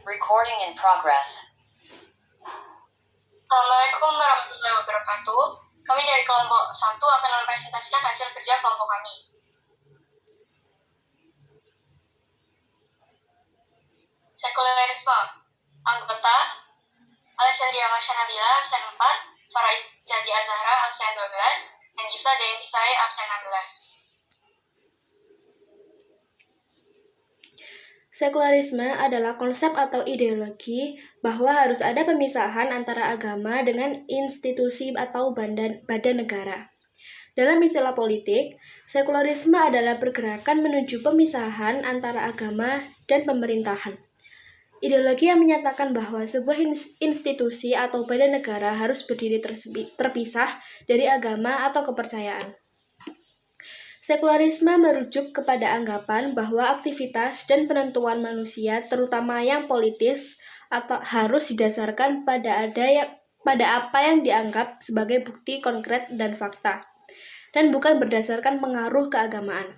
Recording in progress. Assalamualaikum warahmatullahi wabarakatuh. Kami dari kelompok 1 akan mempresentasikan hasil kerja kelompok kami. Sekularisme. Anggota: Alexandria Marsha Nabila, absen 4, Farah Izzati Azhara, absen 12, dan Gifta Dayantisai, absen 16. Sekularisme adalah konsep atau ideologi bahwa harus ada pemisahan antara agama dengan institusi atau badan negara. Dalam istilah politik, sekularisme adalah pergerakan menuju pemisahan antara agama dan pemerintahan. Ideologi yang menyatakan bahwa sebuah institusi atau badan negara harus berdiri terpisah dari agama atau kepercayaan. Sekularisme merujuk kepada anggapan bahwa aktivitas dan penentuan manusia, terutama yang politis, atau harus didasarkan pada apa yang dianggap sebagai bukti konkret dan fakta, dan bukan berdasarkan pengaruh keagamaan.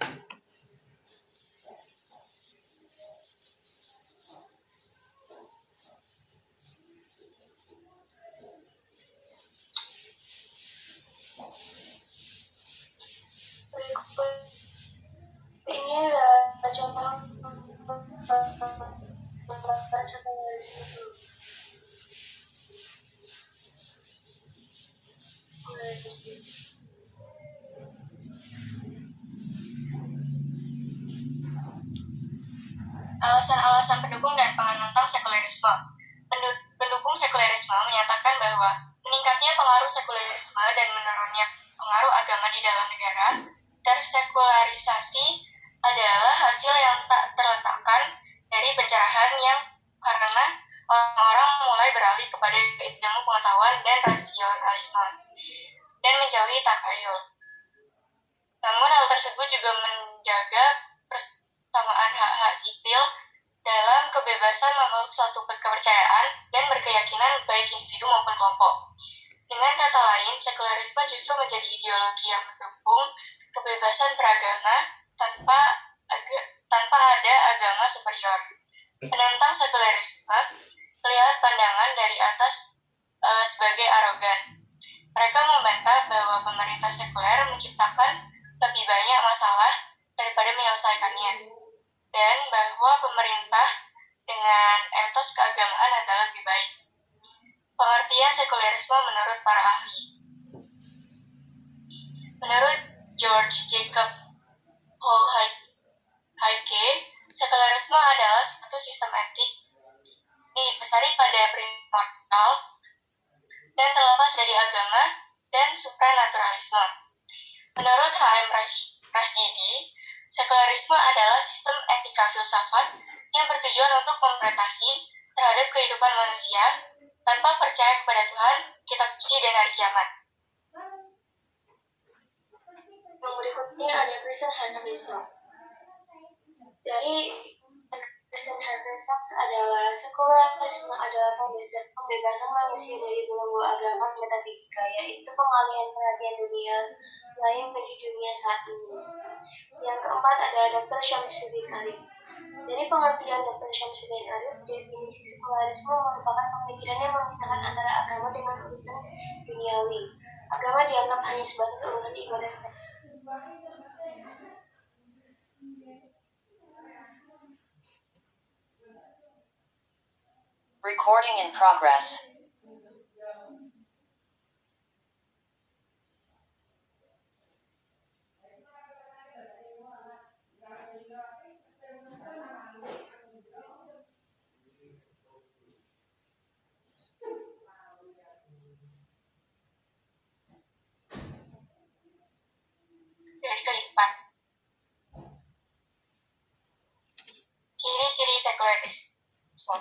Ini adalah contoh sekularisme. Alasan-alasan pendukung dan penentang sekularisme. Pendukung sekularisme menyatakan bahwa meningkatnya pengaruh sekularisme dan menurunnya pengaruh agama di dalam negara, tersekularisasi adalah hasil yang tak terletakkan dari pencerahan yang karena orang-orang mulai beralih kepada ilmu pengetahuan dan rasionalisme dan menjauhi takhayul. Namun hal tersebut juga menjaga persamaan hak-hak sipil dalam kebebasan memeluk suatu kepercayaan dan berkeyakinan baik individu maupun kelompok. Dengan kata lain, sekularisme justru menjadi ideologi yang mendukung kebebasan beragama tanpa ada agama superior. Penentang sekularisme melihat pandangan dari atas sebagai arogan. Mereka membantah bahwa pemerintah sekuler menciptakan lebih banyak masalah daripada menyelesaikannya, dan bahwa pemerintah dengan etos keagamaan adalah lebih baik. Pengertian sekularisme menurut para ahli. Menurut George Jacob Holhake, sekularisme adalah suatu sistem etik yang didasari pada prinsip moral dan terlepas dari agama dan supranaturalisme. Menurut H.M. Rashidi, sekularisme adalah sistem etika filsafat yang bertujuan untuk membatasi terhadap kehidupan manusia tanpa percaya kepada Tuhan, kitab suci, dan hari kiamat. Yang berikutnya ada Christian Hermesok. Dari Christian Hermesok adalah sekularisme adalah pembebasan manusia dari belenggu agama metafisika, yaitu pengalihan perhatian dunia lain menuju dunia saat ini. Yang keempat ada Dr. Syamsuddin Arif. Dari pengertian Dr. Syamsuddin Arif, definisi sekularisme merupakan pemikiran yang memisahkan antara agama dengan urusan duniawi. Agama dianggap hanya sebatas urusan ibadah saja. Recording in progress. Dari keempat, ciri-ciri sekularisme.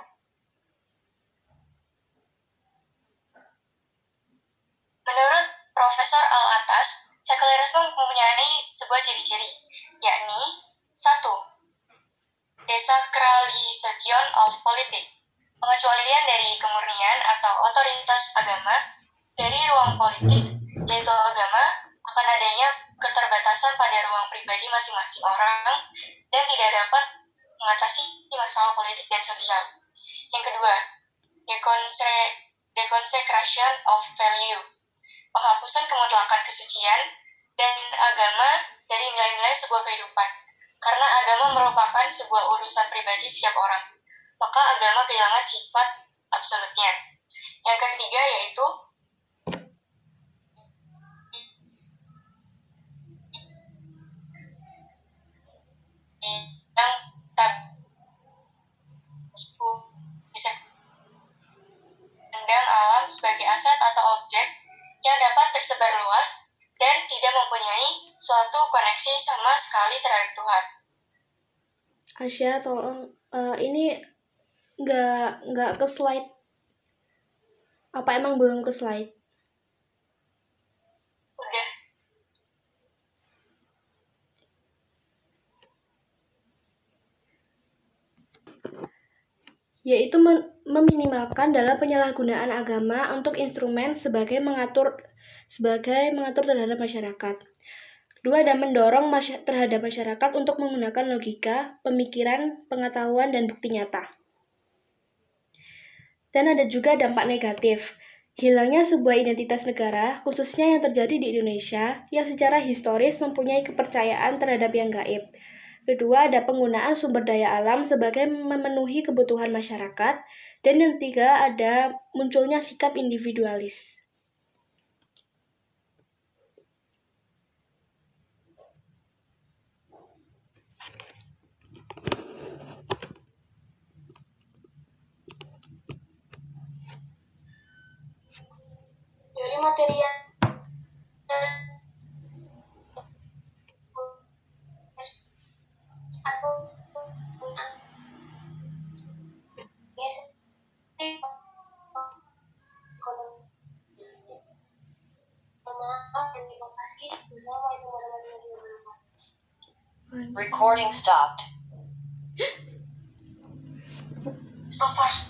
Menurut Profesor Al-Atas, sekularisme mempunyai sebuah ciri-ciri, yakni 1. Desakralisation of politik, pengecualian dari kemurnian atau otoritas agama dari ruang politik, yaitu agama akan adanya keterbatasan pada ruang pribadi masing-masing orang dan tidak dapat mengatasi masalah politik dan sosial. Yang kedua, deconsecration of value, penghapusan kemutlakan kesucian dan agama dari nilai-nilai sebuah kehidupan. Karena agama merupakan sebuah urusan pribadi setiap orang, maka agama kehilangan sifat absolutnya. Yang ketiga yaitu yang bisa memandang alam sebagai aset atau objek yang dapat tersebar luas dan tidak mempunyai suatu koneksi sama sekali terhadap Tuhan. Asya, tolong ini nggak ke slide. Apa emang belum ke slide? Udah. Yaitu meminimalkan dalam penyalahgunaan agama untuk instrumen sebagai mengatur terhadap masyarakat. Kedua, ada mendorong terhadap masyarakat untuk menggunakan logika, pemikiran, pengetahuan, dan bukti nyata. Dan ada juga dampak negatif. Hilangnya sebuah identitas negara, khususnya yang terjadi di Indonesia, yang secara historis mempunyai kepercayaan terhadap yang gaib. Kedua, ada penggunaan sumber daya alam sebagai memenuhi kebutuhan masyarakat. Dan yang ketiga, ada munculnya sikap individualis. Dari materi yang Recording stopped. Stop.